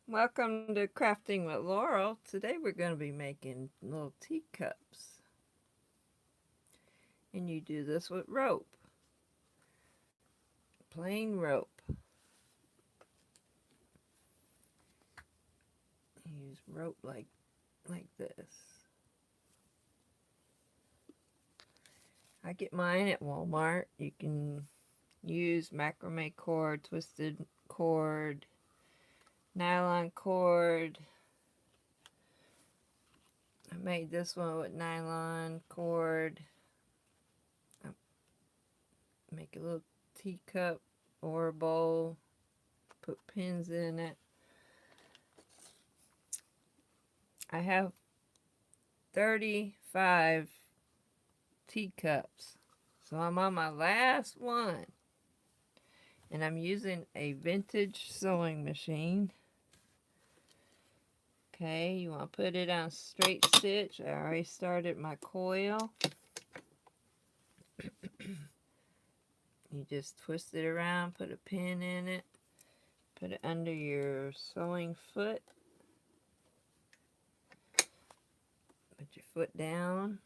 Welcome to Crafting with Laurel. Today we're going to be making little teacups. And you do this with rope. Plain rope. Use rope like this. I get mine at Walmart. You can use macrame cord, twisted cord, nylon cord. I made this one with nylon cord. Make a little teacup or a bowl. Put pins in it. I have 35 teacups. So I'm on my last one. And I'm using a vintage sewing machine. Okay, you want to put it on straight stitch. I already started my coil. You just twist it around, put a pin in it, put it under your sewing foot. Put your foot down.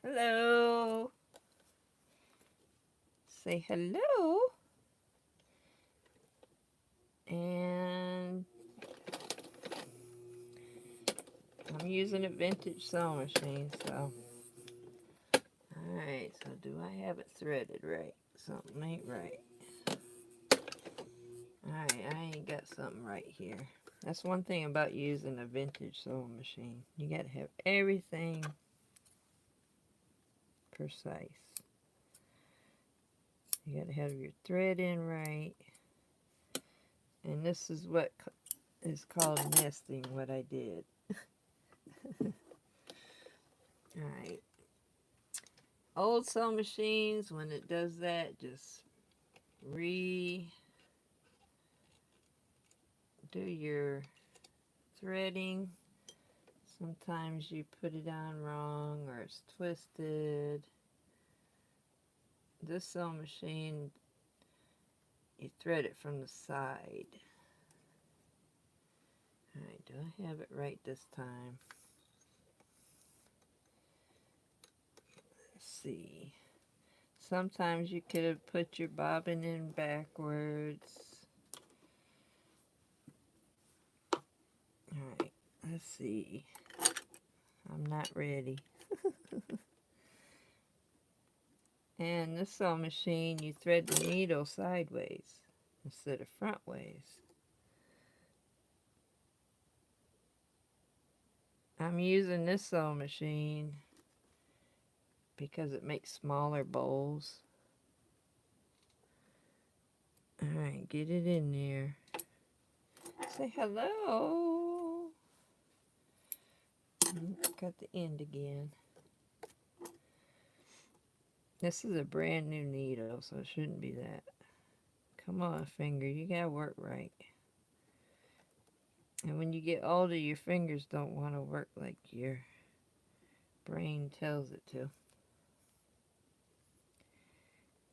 Hello. Say hello. And I'm using a vintage sewing machine, so. Alright, so do I have it threaded right? Something ain't right. Alright, I ain't got something right here. That's one thing about using a vintage sewing machine. You gotta have everything precise. You gotta have your thread in right. And this is what is called nesting, what I did. Alright. Old sewing machines, when it does that, just redo your threading. Sometimes you put it on wrong or it's twisted. This sewing machine, you thread it from the side. Alright, do I have it right this time? Let's see. Sometimes you could have put your bobbin in backwards. Alright, let's see. I'm not ready. And this sewing machine, you thread the needle sideways instead of frontways. I'm using this sewing machine because it makes smaller bowls. Alright, get it in there. Say hello. Got the end again. This is a brand new needle, so it shouldn't be that. Come on, finger, you gotta work right. And when you get older, your fingers don't want to work like your brain tells it to.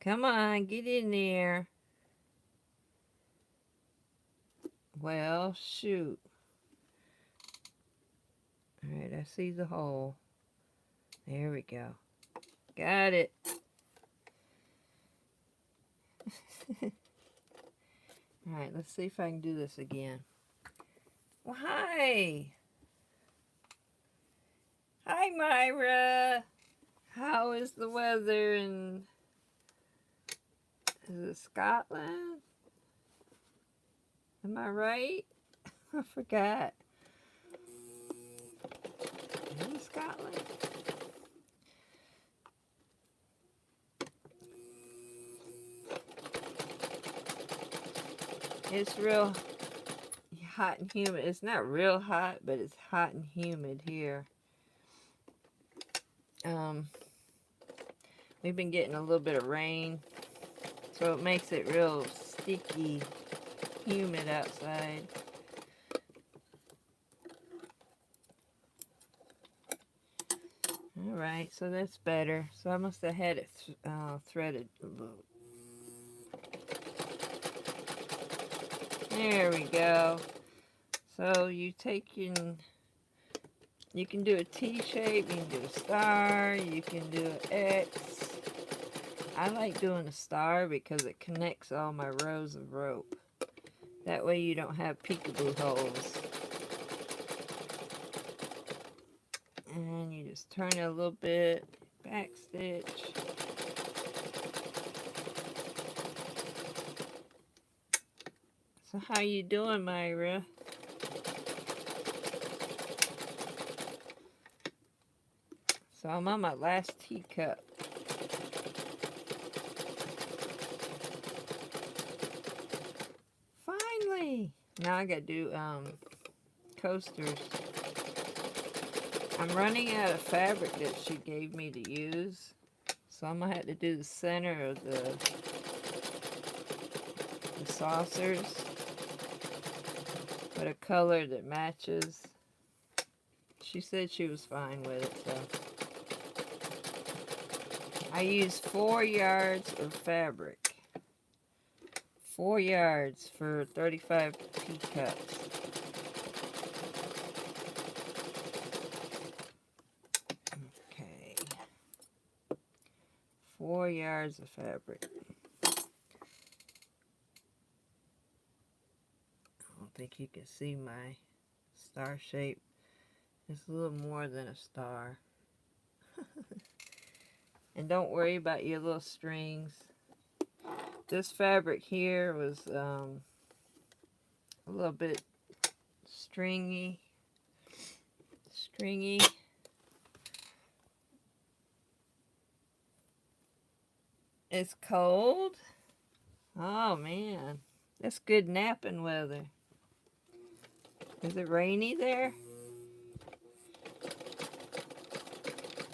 Come on, get in there. Well, shoot. Alright, I see the hole. There we go. Got it. Alright, let's see if I can do this again. Well, hi. Hi, Myra. How is the weather in... Is it Scotland? Am I right? I forgot. In Scotland? It's real hot and humid. It's not real hot, but it's hot and humid here. We've been getting a little bit of rain, so it makes it real sticky, humid outside. Alright, so that's better. So I must have had it threaded a little. There we go. So you can do a T shape, you can do a star, you can do an X. I like doing a star because it connects all my rows of rope. That way you don't have peekaboo holes. And you just turn it a little bit, back stitch. So how you doing, Myra? So I'm on my last teacup. Finally! Now I gotta do coasters. I'm running out of fabric that she gave me to use. So I'm gonna have to do the center of the saucers. But a color that matches. She said she was fine with it, so. I used 4 yards of fabric. 4 yards for 35 teacups. Okay. 4 yards of fabric. I don't think you can see my star shape. It's a little more than a star. And don't worry about your little strings. This fabric here was a little bit stringy. It's cold. Oh man, that's good napping weather. Is it rainy there?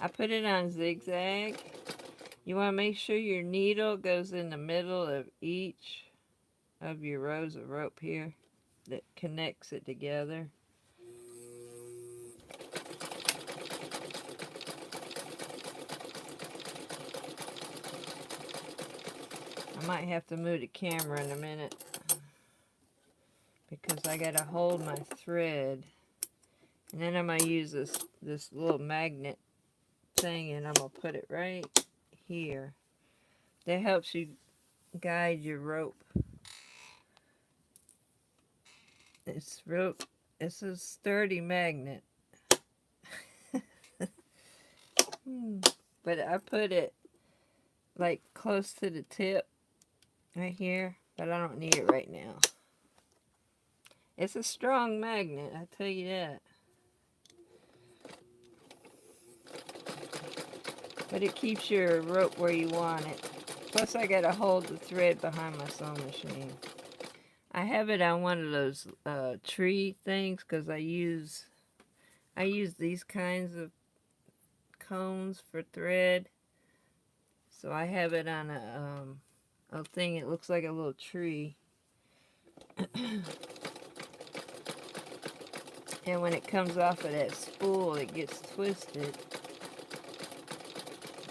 I put it on zigzag. You want to make sure your needle goes in the middle of each of your rows of rope here that connects it together. I might have to move the camera in a minute because I gotta hold my thread, and then I'm gonna use this little magnet thing, and I'm gonna put it right here. That helps you guide your rope. It's a sturdy magnet. But I put it like close to the tip right here, but I don't need it right now. It's a strong magnet, I tell you that. But it keeps your rope where you want it. Plus I gotta hold the thread behind my sewing machine. I have it on one of those tree things because I use these kinds of cones for thread. So I have it on a thing. It looks like a little tree. And when it comes off of that spool, it gets twisted.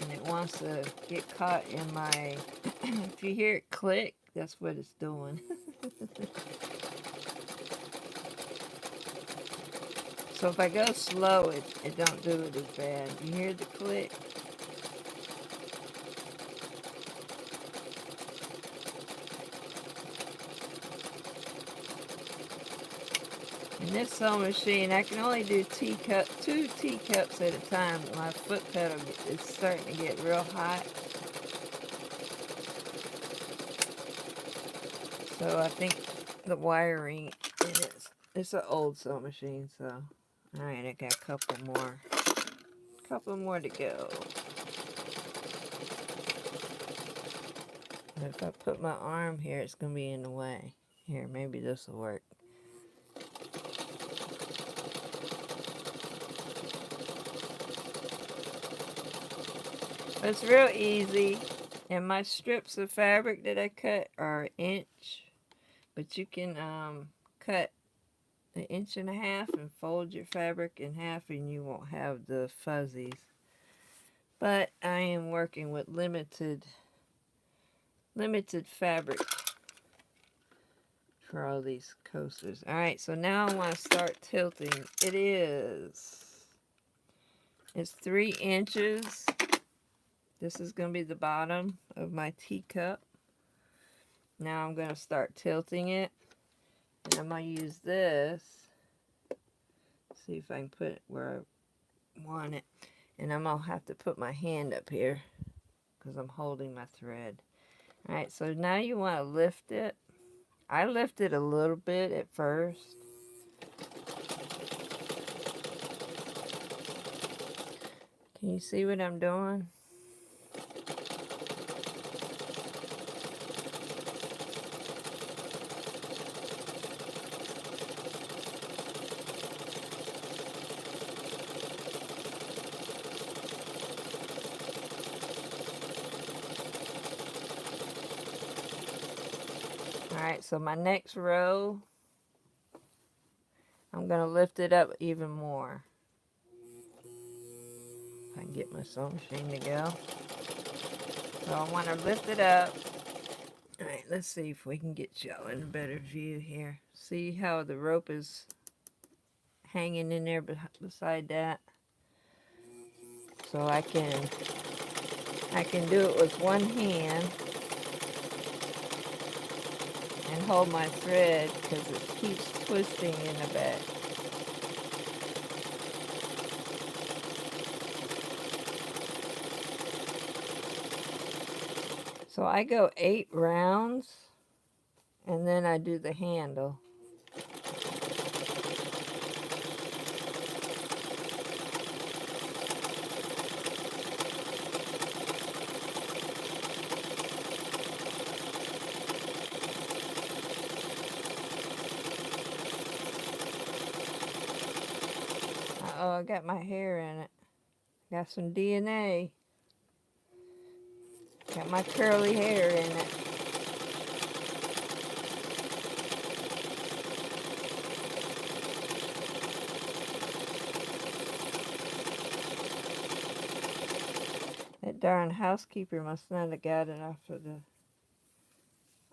And it wants to get caught in my... If you hear it click, that's what it's doing. So if I go slow, it don't do it as bad. You hear the click? In this sewing machine, I can only do 2 teacups at a time. My foot pedal is starting to get real hot. So I think the wiring in it's an old sewing machine, so alright, I got a couple more to go. And if I put my arm here, it's gonna be in the way. Here, maybe this will work. It's real easy, and my strips of fabric that I cut are 1 inch, but you can cut 1.5 inches and fold your fabric in half, and you won't have the fuzzies. But I am working with limited fabric for all these coasters. Alright, so now I want to start tilting. It's 3 inches. This is going to be the bottom of my teacup. Now I'm going to start tilting it. And I'm going to use this. See if I can put it where I want it. And I'm going to have to put my hand up here because I'm holding my thread. Alright, so now you want to lift it. I lift it a little bit at first. Can you see what I'm doing? Alright, so my next row, I'm going to lift it up even more. If I can get my sewing machine to go. So I want to lift it up. Alright, let's see if we can get y'all in a better view here. See how the rope is hanging in there beside that? So I can do it with one hand and hold my thread because it keeps twisting in the back. So I go 8 rounds and then I do the handle. Uh-oh, I got my hair in it. Got some DNA. Got my curly hair in it. That darn housekeeper must not have got it off of the...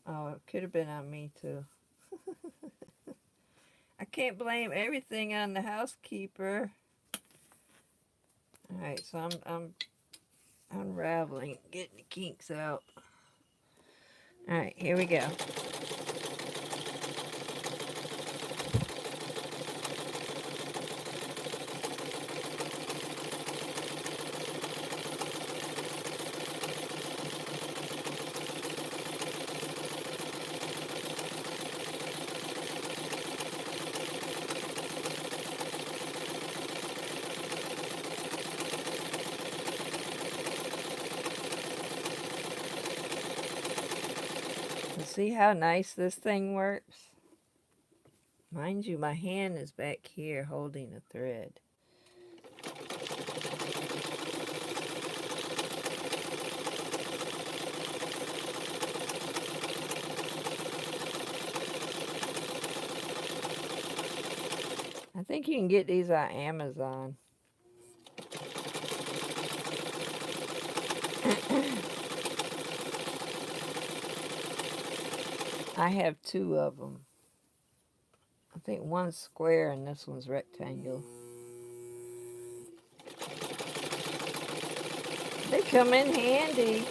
Oh, it could have been on me too. I can't blame everything on the housekeeper. Alright, so I'm unraveling, getting the kinks out. Alright, here we go. See how nice this thing works? Mind you, my hand is back here holding the thread. I think you can get these on Amazon. I have 2 of them. I think one's square and this one's rectangle. They come in handy.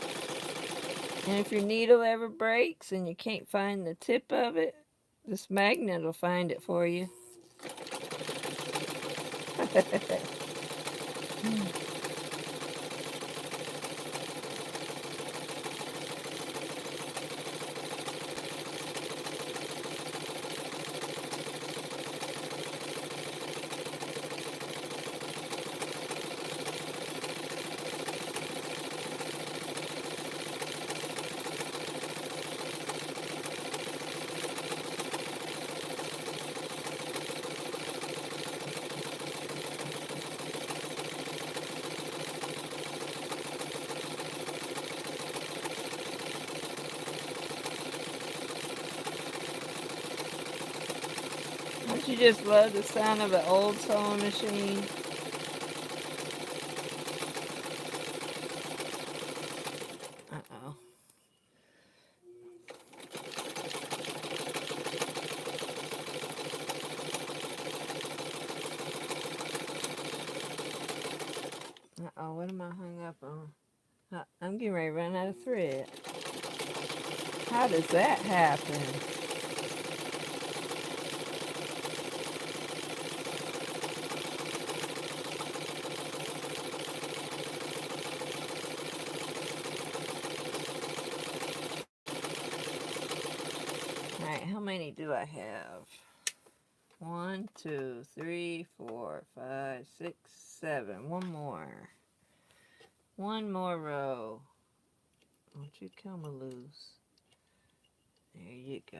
And if your needle ever breaks and you can't find the tip of it, this magnet will find it for you. Don't you just love the sound of an old sewing machine? Uh-oh. getting ready to run out of thread. How does that happen? Alright, how many do I have? 1, 2, 3, 4, 5, 6, 7. One more. One more row. Won't you come loose? There you go.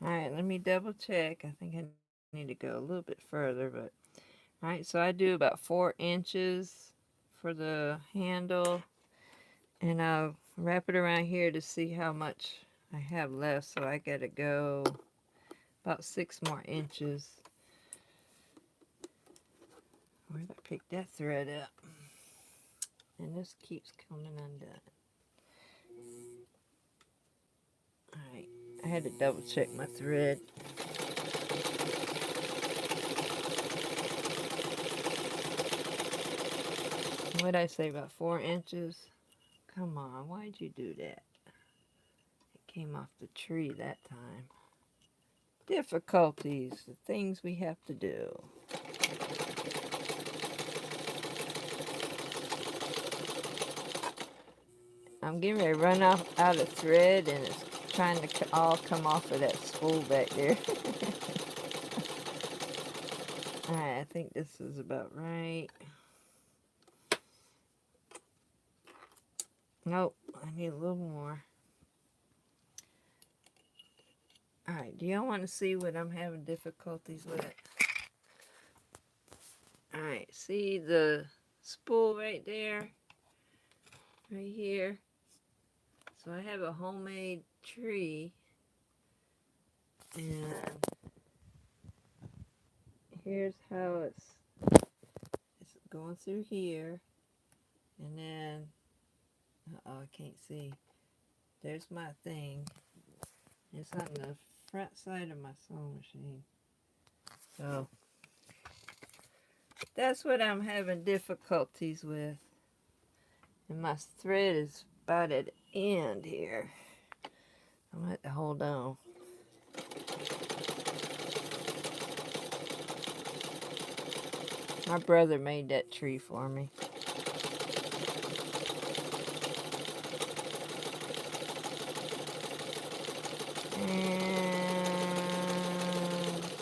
Alright, let me double check. I think I need to go a little bit further, but alright, so I do about 4 inches for the handle, and I'll wrap it around here to see how much I have left. So I gotta go about 6 more inches. Where'd I pick that thread up? And this keeps coming undone. Alright, I had to double check my thread. What'd I say, about 4 inches? Come on, why'd you do that? It came off the tree that time. Difficulties, the things we have to do. I'm getting ready to run out of thread, and it's trying to all come off of that spool back there. Alright, I think this is about right. Nope, I need a little more. Alright, do y'all want to see what I'm having difficulties with? Alright, see the spool right there? Right here. So I have a homemade tree, and here's how it's going through here, and then, uh-oh, I can't see. There's my thing. It's on the front side of my sewing machine. So that's what I'm having difficulties with. And my thread is about at the end here. I'm going to have to hold on. My brother made that tree for me. And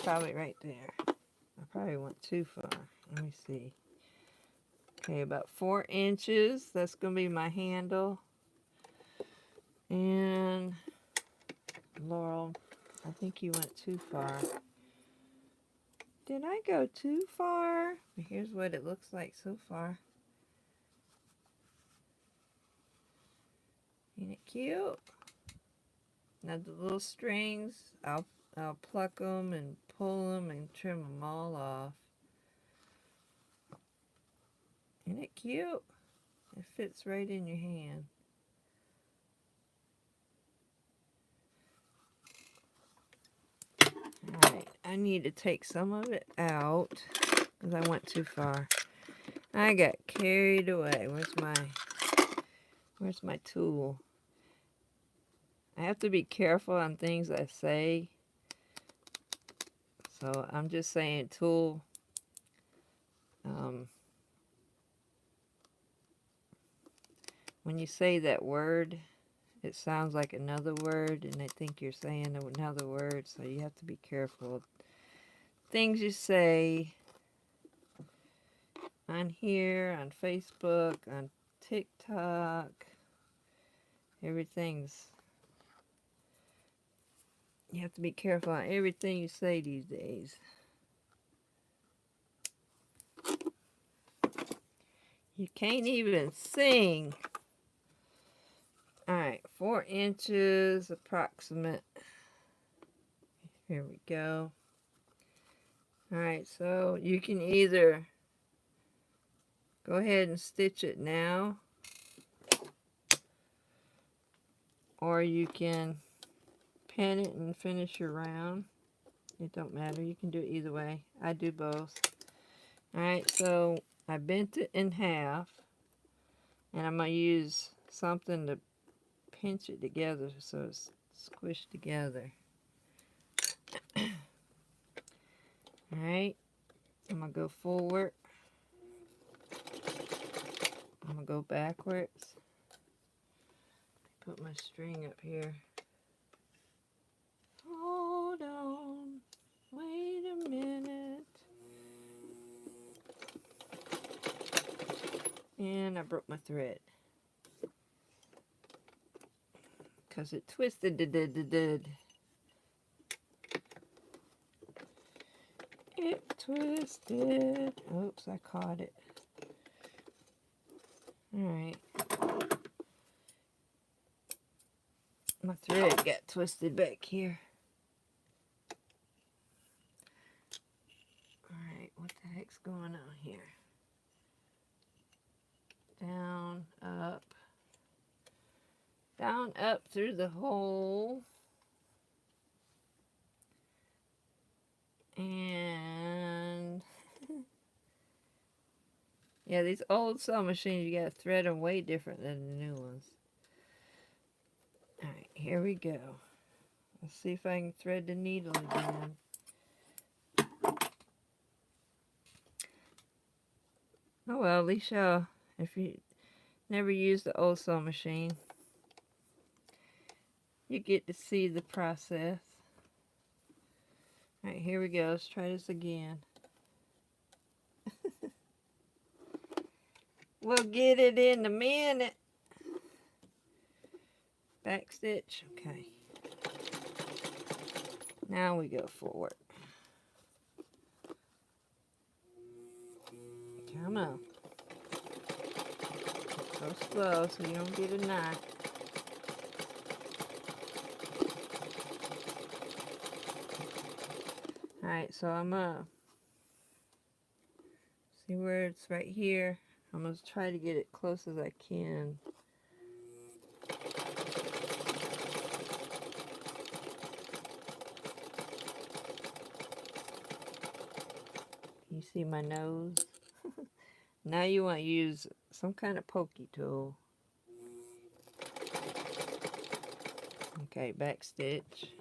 probably right there. I probably went too far. Let me see. Okay, about 4 inches. That's going to be my handle. And Laurel, I think you went too far. Did I go too far? Here's what it looks like so far. Ain't it cute? Now the little strings, I'll pluck them and pull them and trim them all off. Ain't it cute? It fits right in your hand. Alright, I need to take some of it out because I went too far. I got carried away. Where's my tool? I have to be careful on things I say. So I'm just saying tool. When you say that word, it sounds like another word, and they think you're saying another word, so you have to be careful. Things you say on here, on Facebook, on TikTok, everything's... You have to be careful on everything you say these days. You can't even sing. Alright, 4 inches approximate. Here we go. Alright, so you can either go ahead and stitch it now, or you can pin it and finish your round. It don't matter, you can do it either way. I do both. Alright, so I bent it in half, and I'm going to use something to pinch it together so it's squished together. Alright, I'm going to go forward. I'm going to go backwards. Put my string up here. Hold on. Wait a minute. And I broke my thread. Because it twisted. It twisted. Oops, I caught it. Alright. My thread got twisted back here. Alright, what the heck's going on here? Down, up through the hole. And yeah, these old sewing machines, you gotta thread them way different than the new ones. Alright, here we go. Let's see if I can thread the needle again. Oh well, at least y'all, if you never used the old sewing machine, you get to see the process. Alright, here we go. Let's try this again. We'll get it in a minute. Back stitch. Okay. Now we go forward. Come on. Go slow so you don't get a knife. Alright, so I'm gonna see where it's right here. I'm gonna try to get it close as I can. You see my nose? Now you want to use some kind of pokey tool. Okay, back stitch.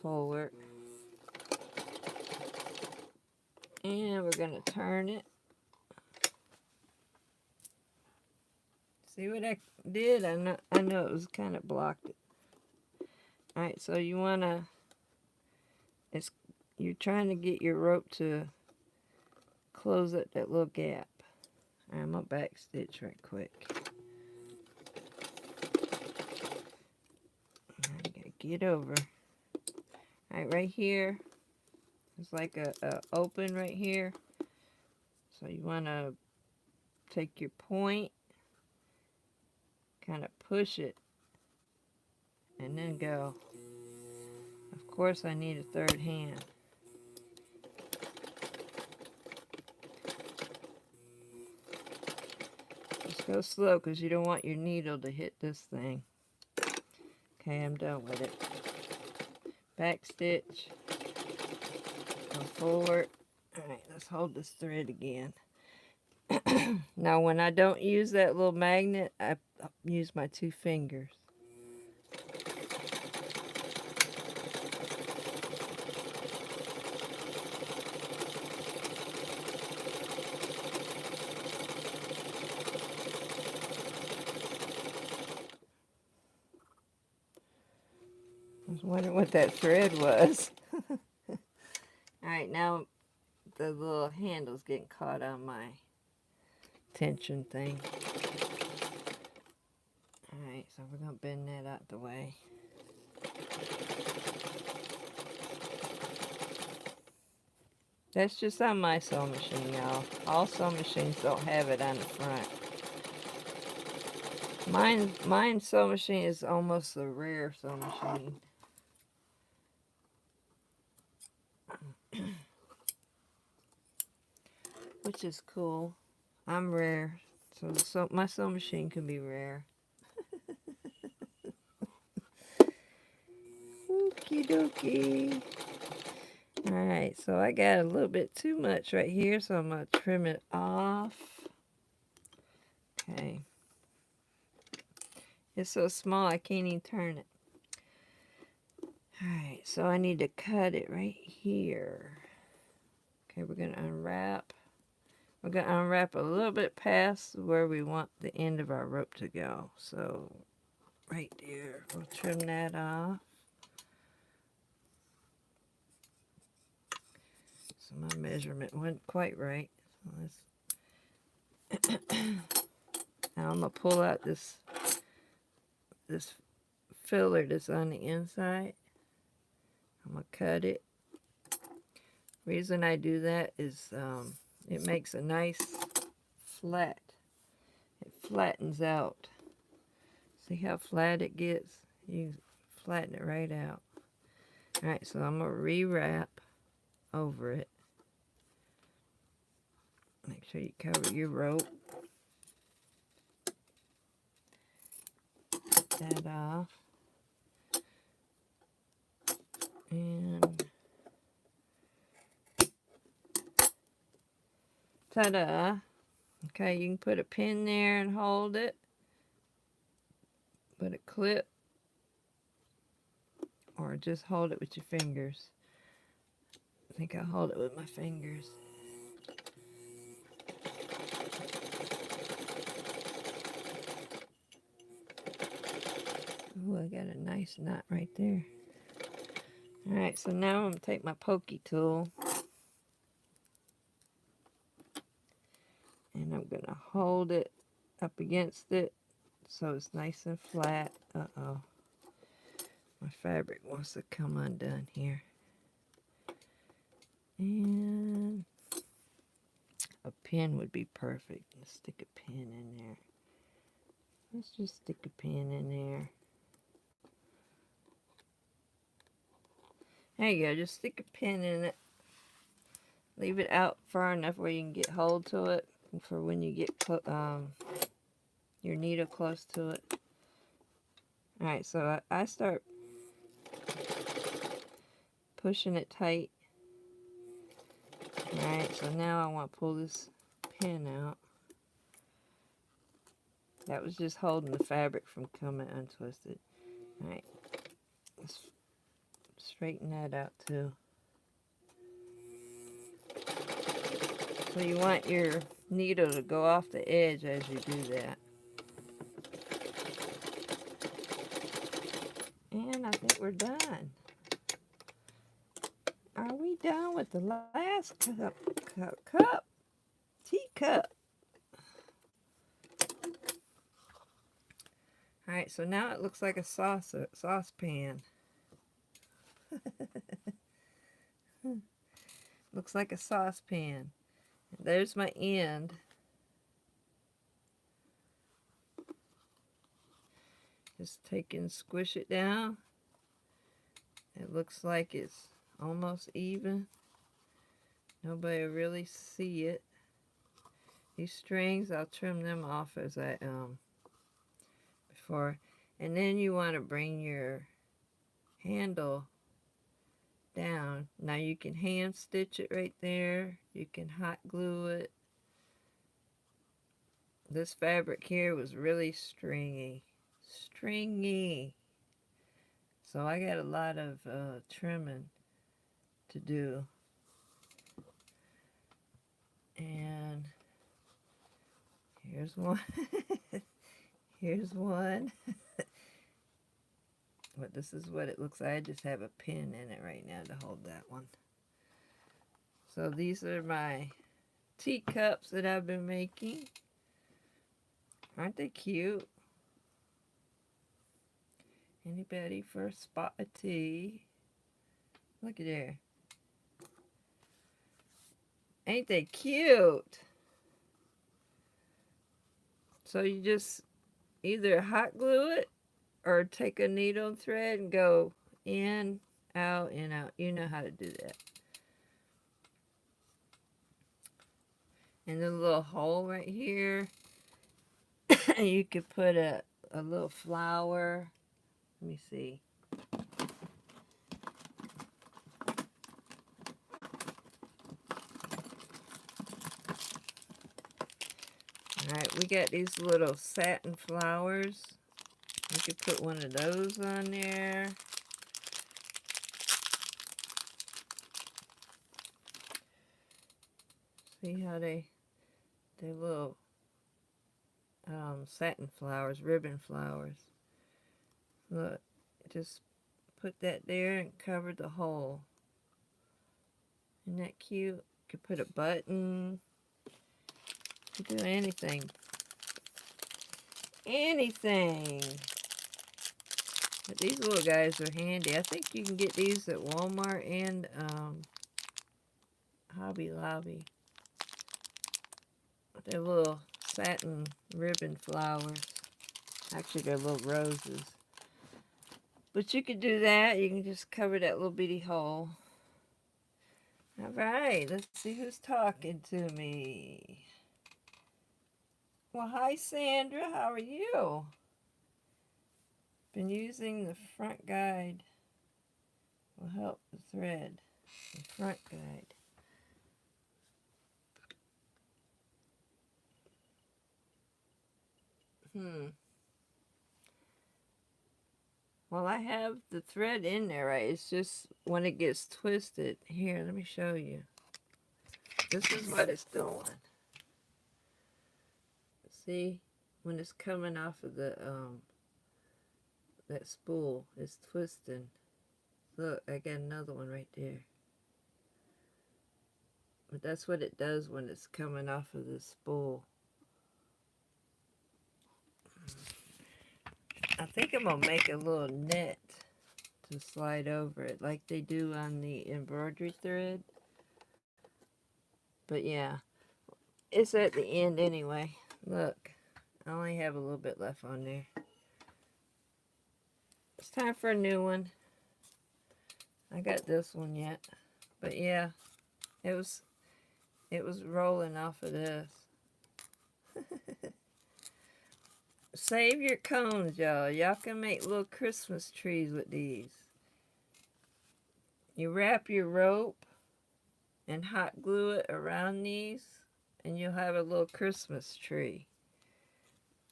Forward. And we're going to turn it. See what I did? I know it was kind of blocked. Alright, so you want to, you're trying to get your rope to close up that little gap. I'm going to back stitch right quick. I gotta get over. Alright, right here, it's like a open right here. So you want to take your point, kind of push it, and then go. Of course, I need a third hand. Just go slow because you don't want your needle to hit this thing. Okay, I'm done with it. Back stitch. Go forward. Alright, let's hold this thread again. Now, when I don't use that little magnet, I use my 2 fingers. I was wondering what that thread was. Alright, now the little handle's getting caught on my tension thing. Alright, so we're going to bend that out the way. That's just on my sewing machine, y'all. All sewing machines don't have it on the front. Mine sewing machine is almost a rare sewing machine. Which is cool. I'm rare. So my sewing machine can be rare. Okie dokie. Alright, so I got a little bit too much right here, so I'm going to trim it off. Okay. It's so small I can't even turn it. Alright, so I need to cut it right here. Okay, we're going to unwrap. We're going to unwrap a little bit past where we want the end of our rope to go. So, right there. We'll trim that off. So my measurement wasn't quite right. So now I'm going to pull out this filler that's on the inside. I'm going to cut it. Reason I do that is it makes a nice flat. It flattens out. See how flat it gets? You flatten it right out. Alright, so I'm going to rewrap over it. Make sure you cover your rope. Get that off. And ta-da! Okay, you can put a pin there and hold it. Put a clip. Or just hold it with your fingers. I think I'll hold it with my fingers. Ooh, I got a nice knot right there. Alright, so now I'm going to take my pokey tool. And I'm going to hold it up against it so it's nice and flat. Uh-oh. My fabric wants to come undone here. And a pin would be perfect. Let's stick a pin in there. Let's just stick a pin in there. There you go. Just stick a pin in it. Leave it out far enough where you can get hold to it for when you get your needle close to it. Alright, so I start pushing it tight. Alright, so now I want to pull this pin out. That was just holding the fabric from coming untwisted. Alright, let's straighten that out too. So you want your needle to go off the edge as you do that. And I think we're done. Are we done with the last teacup? Alright, so now it looks like a saucepan. Looks like a saucepan. There's my end. Just take and squish it down. It looks like it's almost even. Nobody will really see it. These strings, I'll trim them off as I before. And then you want to bring your handle down. Now you can hand stitch it right there. You can hot glue it. This fabric here was really stringy. So I got a lot of trimming to do. And here's one. Here's one. But this is what it looks like. I just have a pin in it right now to hold that one. So these are my teacups that I've been making. Aren't they cute? Anybody for a spot of tea? Look at there. Ain't they cute? So you just either hot glue it or take a needle and thread and go in, out, in, out. You know how to do that. And the little hole right here, you could put a little flower. Let me see. Alright, we got these little satin flowers. You could put one of those on there. See how they're little satin flowers, ribbon flowers. Look, just put that there and cover the hole. Isn't that cute? You could put a button. You could do anything. Anything. But these little guys are handy. I think you can get these at Walmart and Hobby Lobby. They're little satin ribbon flowers. Actually, they're little roses. But you could do that. You can just cover that little bitty hole. All right, let's see who's talking to me. Well, hi, Sandra. How are you? Been using the front guide. Will help the thread. The front guide. Well, I have the thread in there, right? It's just when it gets twisted. Here, let me show you. This is what it's doing. See? When it's coming off of the, that spool, it's twisting. Look, I got another one right there. But that's what it does when it's coming off of the spool. I think I'm going to make a little net to slide over it like they do on the embroidery thread. But yeah, it's at the end anyway. Look, I only have a little bit left on there. It's time for a new one. I got this one yet. But yeah, it was rolling off of this. Save your cones, y'all. Y'all can make little Christmas trees with these. You wrap your rope and hot glue it around these, and you'll have a little Christmas tree.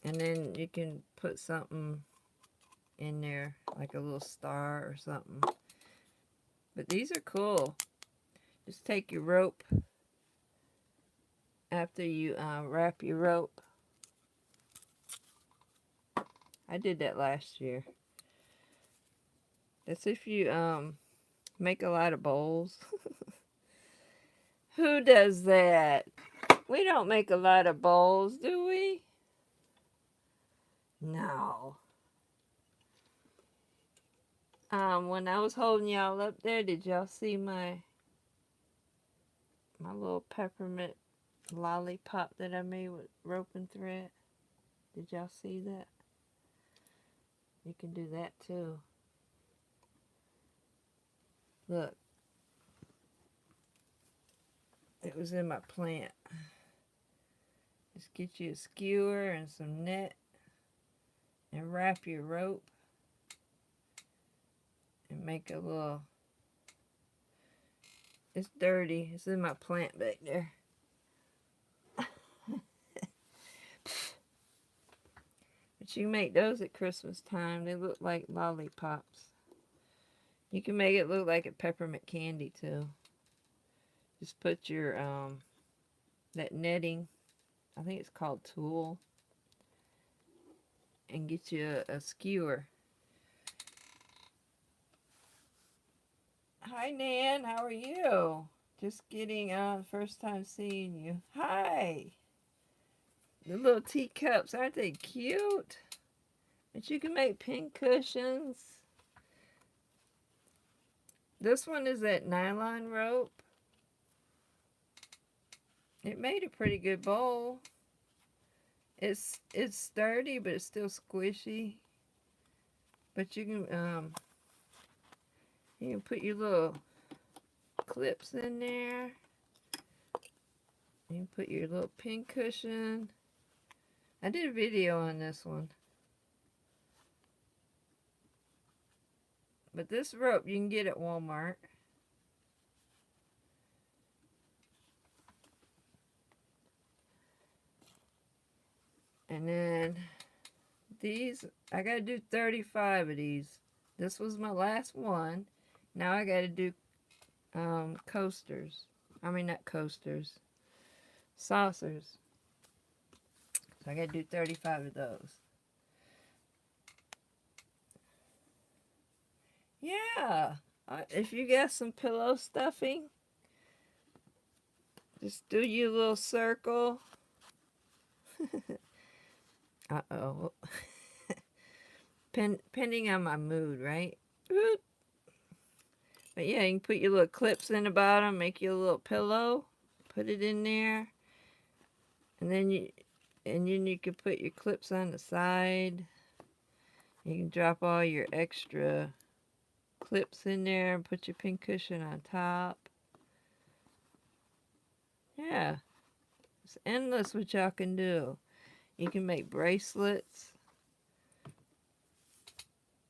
And then you can put something in there, like a little star or something. But these are cool. Just take your rope after you wrap your rope. I did that last year. That's if you make a lot of bowls. Who does that? We don't make a lot of bowls, do we? No. When I was holding y'all up there, did y'all see my little peppermint lollipop that I made with rope and thread? Did y'all see that? You can do that too. Look. It was in my plant. Just get you a skewer and some net and wrap your rope and make a little... It's dirty. It's in my plant back there. But you make those at Christmas time. They look like lollipops. You can make it look like a peppermint candy too. Just put your that netting, I think it's called tulle, and get you a skewer. Hi Nan, how are you? Just getting on, first time seeing you. Hi. The little teacups, aren't they cute? But you can make pin cushions. This one is that nylon rope. It made a pretty good bowl. It's sturdy, but it's still squishy. But you can put your little clips in there. You can put your little pin cushion. I did a video on this one. But this rope you can get at Walmart. And then these, I gotta do 35 of these. This was my last one. Now I gotta do coasters. I mean, not coasters, saucers. So I gotta do 35 of those. Yeah, if you got some pillow stuffing, just do your little circle. Uh-oh. Depending on my mood, right? But yeah, you can put your little clips in the bottom, make your little pillow, put it in there, and then you can put your clips on the side. You can drop all your extra clips in there and put your pin cushion on top. Yeah, it's endless what y'all can do. You can make bracelets.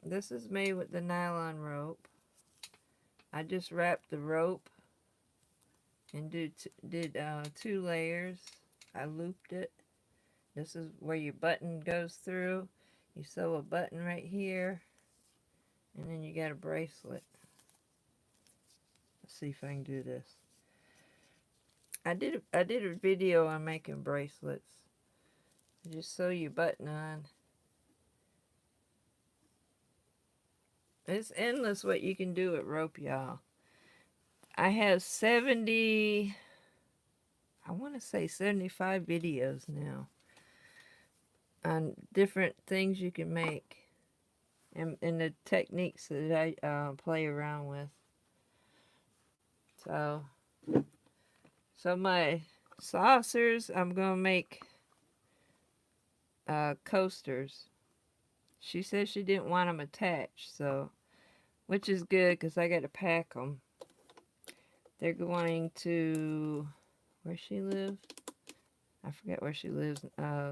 This is made with the nylon rope. I just wrapped the rope and did 2 layers. I looped it. This is where your button goes through. You sew a button right here, and then you got a bracelet. Let's see if I can do this. I did a video on making bracelets. You just sew your button on. It's endless what you can do with rope, y'all. I have 70, I want to say 75 videos now on different things you can make and the techniques that I play around with. So my saucers, I'm going to make coasters. She said she didn't want them attached, so, which is good because I got to pack them. They're going to, where she lives? I forget where she lives.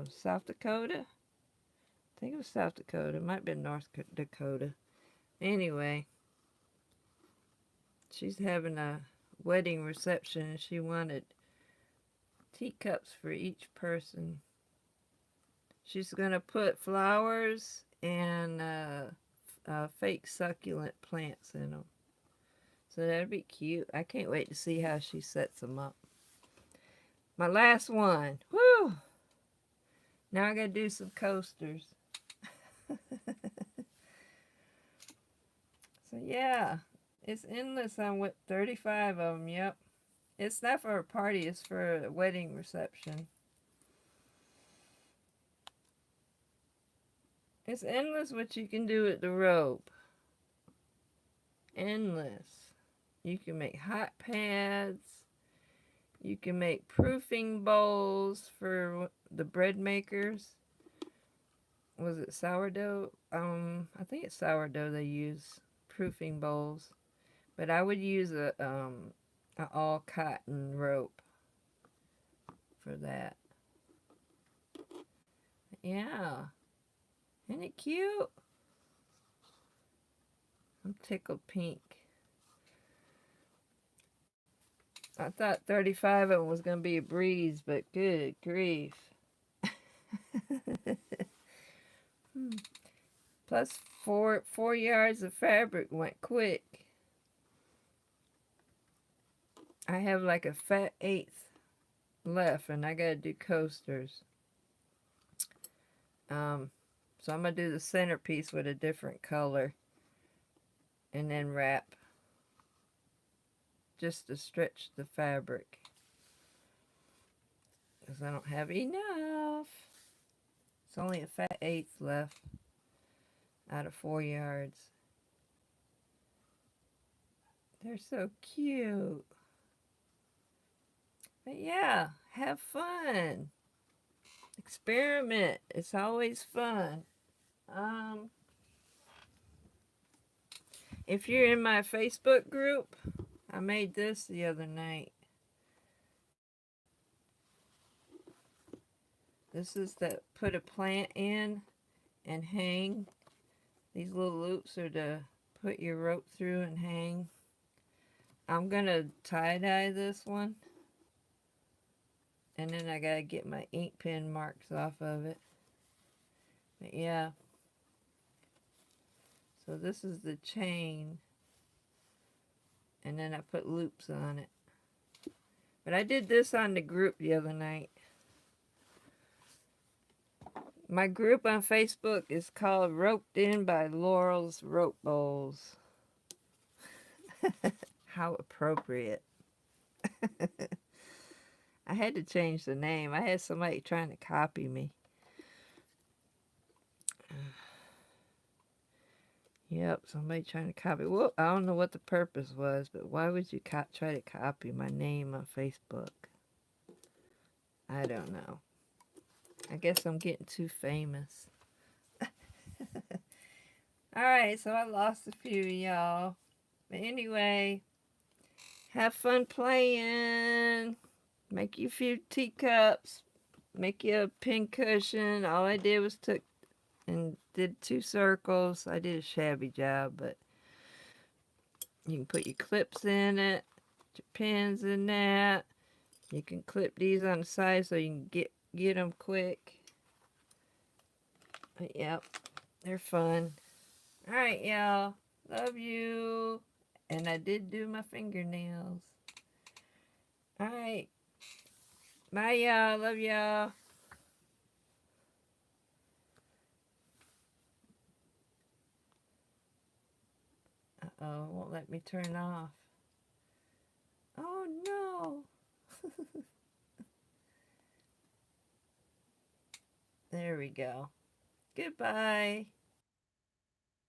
South Dakota? I think it was South Dakota. It might have been North Dakota. Anyway, she's having a wedding reception and she wanted teacups for each person. She's going to put flowers and fake succulent plants in them. So that'll be cute. I can't wait to see how she sets them up. My last one. Woo! Now I gotta do some coasters. So yeah, it's endless on what 35 of them. Yep. It's not for a party, it's for a wedding reception. It's endless what you can do with the rope. Endless. You can make hot pads. You can make proofing bowls for the bread makers. Was it sourdough? I think it's sourdough they use proofing bowls. But I would use a all cotton rope for that. Yeah. Isn't it cute? I'm tickled pink. I thought 35 of them was going to be a breeze, but good grief. Plus 4 yards of fabric went quick. I have like a fat 1/8 left, and I got to do coasters. So I'm going to do the centerpiece with a different color and then wrap just to stretch the fabric because I don't have enough. It's only a fat 1/8 left out of 4 yards. They're so cute. But yeah, have fun. Experiment. It's always fun. If you're in my Facebook group, I made this the other night. This is to put a plant in and hang. These little loops are to put your rope through and hang. I'm gonna tie-dye this one. And then I gotta get my ink pen marks off of it. But yeah. So this is the chain. And then I put loops on it. But I did this on the group the other night. My group on Facebook is called Roped In by Laurel's Rope Bowls. How appropriate. I had to change the name. I had somebody trying to copy me. Yep, somebody trying to copy. Well, I don't know what the purpose was, but why would you try to copy my name on Facebook? I don't know. I guess I'm getting too famous. Alright, so I lost a few of y'all. But anyway, have fun playing. Make you a few teacups. Make you a pin cushion. All I did was took and did 2 circles. I did a shabby job, but you can put your clips in it, put your pins in that. You can clip these on the side so you can get them quick. But yep, they're fun. Alright, y'all. Love you. And I did do my fingernails. Alright. Bye, y'all. Love y'all. Uh-oh, it won't let me turn off. Oh, no. There we go. Goodbye.